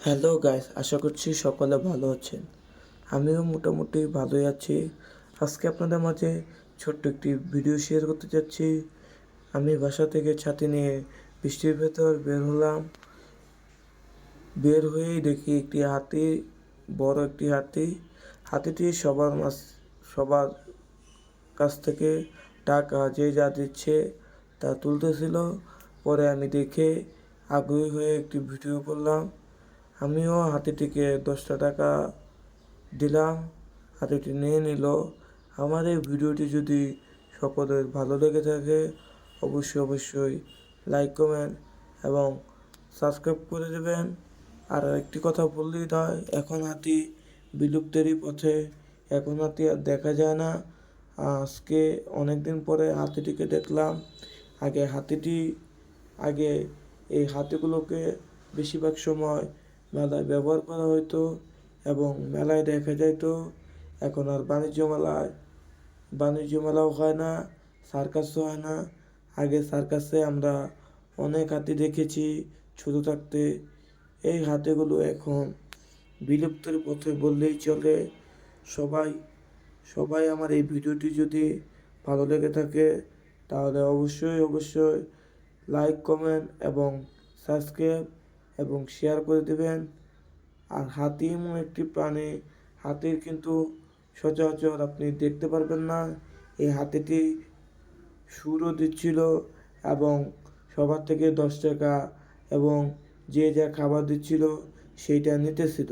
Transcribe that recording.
Hello guys, আশা করছি সকলে ভালো আছেন। আমিও মোটামুটি ভালোই আছি। আজকে আপনাদের মাঝে ছোট্ট একটি ভিডিও শেয়ার করতে যাচ্ছি। আমি বাসা থেকে ছাতি নিয়ে বৃষ্টির ভেতর বের হলাম। বের হয়েই দেখি একটি হাতি, বড় একটি হাতি। হাতিটি সবার কাছ থেকে টাকা যে যা দিচ্ছে তা তুলতেছিল। পরে আমি দেখে আগ্রহী হয়ে একটি ভিডিও করলাম। আমিও হাতিটিকে 10টা টাকা দিলাম, হাতিটি নিয়ে নিল। আমার এই ভিডিওটি যদি সকলের ভালো লেগে থাকে অবশ্যই লাইক, কমেন্ট এবং সাবস্ক্রাইব করে দেবেন। আর একটি কথা বললেই নয়, এখন হাতি বিলুপ্তেরই পথে, এখন হাতি আর দেখা যায় না। আজকে অনেক দিন পরে হাতিটিকে দেখলাম। আগে এই হাতিগুলোকে বেশিরভাগ সময় মেলায় ব্যবহার করা হতো এবং মেলায় দেখা যাইত। এখন আর বাণিজ্য মেলাও হয় না, সার্কাসও হয় না। আগে সার্কাসে আমরা অনেক হাতি দেখেছি ছোট থাকতে। এই হাতিগুলো এখন বিলুপ্তের পথে বললেই চলে। সবাই সবাই আমার এই ভিডিওটি যদি ভালো লেগে থাকে তাহলে অবশ্যই লাইক, কমেন্ট এবং সাবস্ক্রাইব এবং শেয়ার করে দেবেন। আর হাতি এমন একটি প্রাণী, হাতির কিন্তু সচরাচর আপনি দেখতে পারবেন না। এই হাতিটি সুরও দিচ্ছিল এবং সবার থেকে 10 টাকা এবং যে যা খাবার দিচ্ছিল সেইটা নিতেছিল।